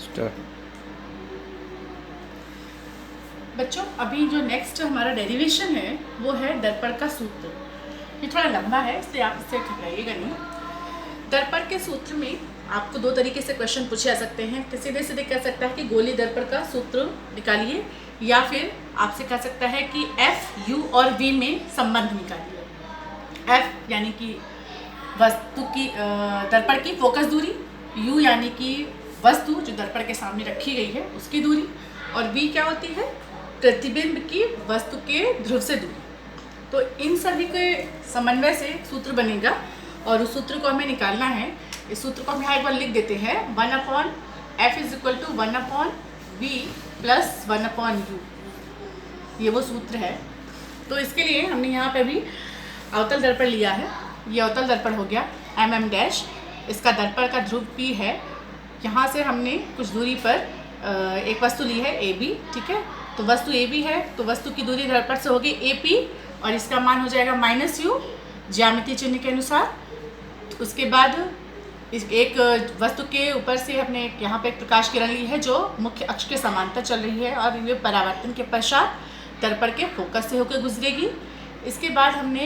Start. बच्चों अभी जो नेक्स्ट हमारा डेरिवेशन है वो है दर्पण का सूत्र। ये थोड़ा लंबा है इसलिए आप इससे घबराइएगा नहीं। दर्पण के सूत्र में आपको दो तरीके से क्वेश्चन पूछे जा सकते हैं। तो सीधे सीधे कह सकता है कि गोली दर्पण का सूत्र निकालिए, या फिर आपसे कह सकता है कि एफ यू और वी में संबंध निकालिए। एफ यानी कि वस्तु की दर्पण की फोकस दूरी, यू यानी कि वस्तु जो दर्पण के सामने रखी गई है उसकी दूरी, और वी क्या होती है, प्रतिबिंब की वस्तु के ध्रुव से दूरी। तो इन सभी के समन्वय से सूत्र बनेगा और उस सूत्र को हमें निकालना है। इस सूत्र को हम यहाँ एक बार लिख देते हैं, 1/f is equal to 1/v plus 1/u। ये वो सूत्र है। तो इसके लिए हमने यहाँ पे भी अवतल दर्पण लिया है। ये अवतल दर्पण हो गया mm'। इसका दर्पण का ध्रुव P है। यहाँ से हमने कुछ दूरी पर एक वस्तु ली है AB, ठीक है। तो वस्तु AB है तो वस्तु की दूरी दर्पण से होगी AP और इसका मान हो जाएगा -u ज्यामितीय चिन्ह के अनुसार। उसके बाद इस एक वस्तु के ऊपर से हमने यहाँ पे एक प्रकाश किरण ली है जो मुख्य अक्ष के समांतर चल रही है और ये परावर्तन के पश्चात दर्पण के फोकस से होकर गुजरेगी। इसके बाद हमने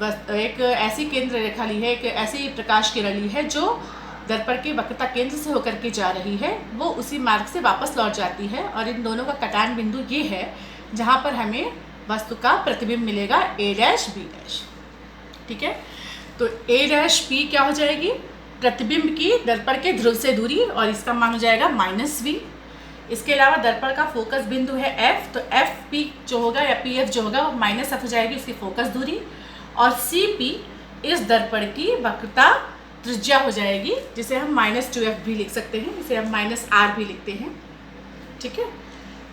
एक ऐसी केंद्र रेखा ली है, एक ऐसी प्रकाश किरण ली है जो दर्पण के वक्रता केंद्र से होकर के जा रही है, वो उसी मार्ग से वापस लौट जाती है। और इन दोनों का कटान बिंदु ये है जहाँ पर हमें वस्तु का प्रतिबिंब मिलेगा a', b', ठीक है। तो a', क्या हो जाएगी, प्रतिबिंब की दर्पण के ध्रुव से दूरी और इसका मान हो जाएगा -v। इसके अलावा दर्पण का फोकस बिंदु है f, तो fp जो होगा या pf जो होगा वो -f हो जाएगी उसकी फोकस दूरी, और cp इस दर्पण की वक्रता त्रिज्या हो जाएगी, जिसे हम -2f भी लिख सकते हैं, इसे हम -r भी लिखते हैं, ठीक है।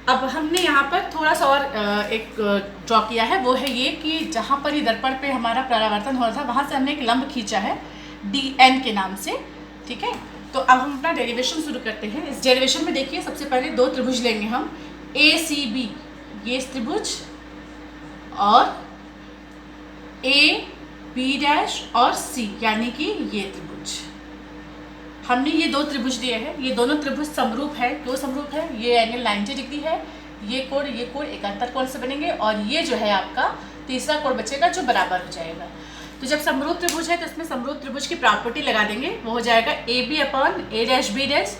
अब हमने यहाँ पर थोड़ा सा और एक ड्रॉ किया है, वो है ये कि जहाँ पर ये दर्पण पे हमारा परावर्तन हो रहा था वहाँ से हमने एक लंब खींचा है dn के नाम से, ठीक है। तो अब हम अपना डेरिवेशन शुरू करते हैं। इस डेरिवेशन में देखिए सबसे पहले दो त्रिभुज लेंगे हम, ACB ये त्रिभुज और AB' और C यानी कि ये त्रिभुज। हमने ये दो त्रिभुज दिए हैं, ये दोनों त्रिभुज समरूप है। क्यों समरूप है, ये एंगल 90 डिग्री है, ये कोण एक अंतर कोण से बनेंगे, और ये जो है आपका तीसरा कोण बचेगा जो बराबर हो जाएगा। तो जब समरूप त्रिभुज है तो इसमें समरूप त्रिभुज की प्रॉपर्टी लगा देंगे, वो हो जाएगा AB/A',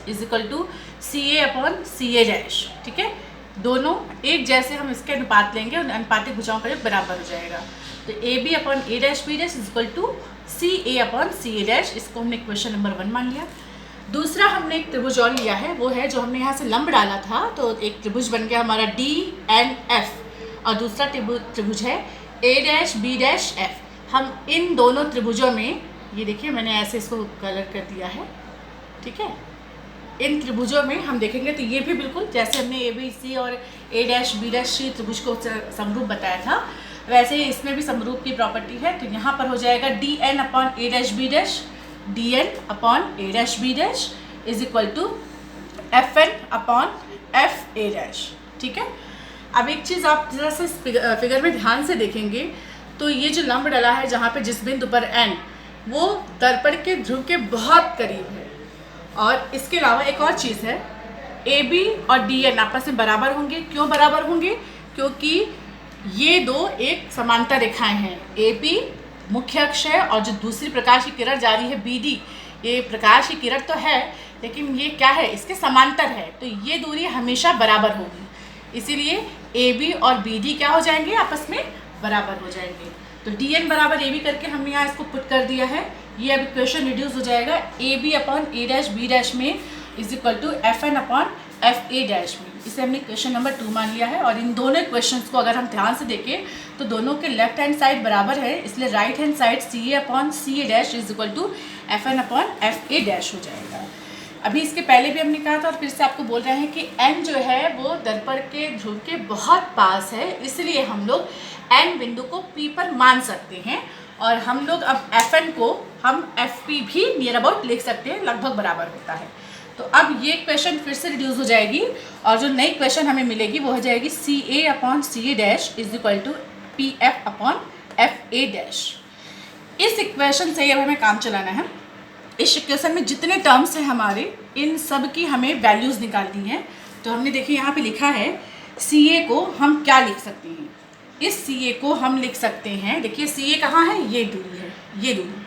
is equal to CA/CA', ठीक है। दोनों एक जैसे हम इसके अनुपात लेंगे, उन अनुपातिक भुजाओं का जो बराबर हो जाएगा। तो AB/A', is equal to CA/CA', इसको हमने क्वेश्चन नंबर 1 मान लिया। दूसरा हमने एक त्रिभुज और लिया है, वो है जो हमने यहाँ से लंब डाला था, तो एक त्रिभुज बन गया हमारा DNF, और दूसरा त्रिभुज है A', B', हम इन दोनों त्रिभुजों में, ये देखिए मैंने ऐसे इसको कलर कर दिया है, ठीक है। इन त्रिभुजों में हम देखेंगे तो ये भी बिल्कुल जैसे हमने ABC और A', B', त्रिभुज को समरूप बताया था, वैसे ही इसमें भी समरूप की प्रॉपर्टी है। तो यहाँ पर हो जाएगा DN/A', DN/A', is equal to FN/FA', ठीक है। अब एक चीज़ आप जरा से फिगर में ध्यान से देखेंगे तो ये जो लंब डला है जहाँ पे जिस बिंदु पर N, वो दर्पण के ध्रुव के बहुत करीब है। और इसके अलावा एक और चीज़ है, AB और DN आपस में बराबर होंगे। क्यों बराबर होंगे, क्योंकि ये दो एक समांतर रेखाएं हैं। AP मुख्य अक्ष है और जो दूसरी प्रकाश की किरण जा रही है BD, ये प्रकाश की किरण तो है लेकिन ये क्या है, इसके समांतर है, तो ये दूरी हमेशा बराबर होगी। इसीलिए AB और BD क्या हो जाएंगे, आपस में बराबर हो जाएंगे। तो DN बराबर AB करके हमने यहाँ इसको पुट कर दिया है। ये अब इक्वेशन रिड्यूस हो जाएगा AB/A', B' में इज इक्वल टू FN/FA' में। इसे हमने क्वेश्चन नंबर 2 मान लिया है। और इन दोनों क्वेश्चंस को अगर हम ध्यान से देखें तो दोनों के लेफ्ट हैंड साइड बराबर है, इसलिए right hand side CA/CA' is equal to FN/FA' हो जाएगा। अभी इसके पहले भी हमने कहा था और फिर से आपको बोल रहे हैं कि N जो है वो दर्पण के ध्रुव के बहुत पास है, इसलिए हम लोग N बिंदु को P पर मान सकते हैं, और हम लोग अब FN को हम FP भी नियर अबाउट लिख सकते हैं, लगभग बराबर होता है। तो अब ये क्वेश्चन फिर से रिड्यूस हो जाएगी और जो नई क्वेश्चन हमें मिलेगी वो हो जाएगी CA/CA' is equal to PF/FA'। इस इक्वेशन से अब हमें काम चलाना है। इस इक्वेशन में जितने टर्म्स हैं हमारे, इन सब की हमें वैल्यूज़ निकालनी है। तो हमने देखिए यहाँ पे लिखा है CA को हम क्या लिख सकते हैं। इस CA को हम लिख सकते हैं, देखिए CA कहाँ है, ये दूरी है, ये दूरी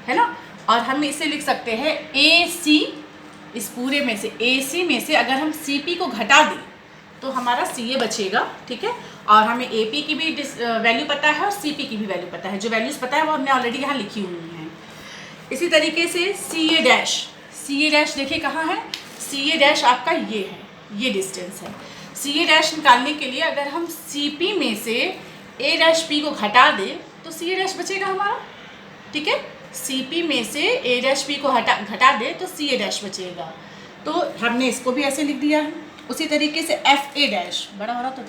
है ना। और हम इसे लिख सकते हैं AC, इस पूरे में से AC में से अगर हम CP को घटा दें तो हमारा CA बचेगा, ठीक है। और हमें AP की भी वैल्यू पता है और CP की भी वैल्यू पता है। जो वैल्यूज़ पता है वो हमने ऑलरेडी यहाँ लिखी हुई हैं। इसी तरीके से CA डैश देखिए कहाँ है, CA डैश आपका ये है, ये डिस्टेंस है। CA डैश निकालने के लिए अगर हम CP में से A डैश P को घटा दें तो CA डैश बचेगा हमारा, ठीक है। CP में से A डैश P को घटा दे तो CA डैश बचेगा। तो हमने इसको भी ऐसे लिख दिया है। उसी तरीके से FA डैश, बड़ा हो रहा तो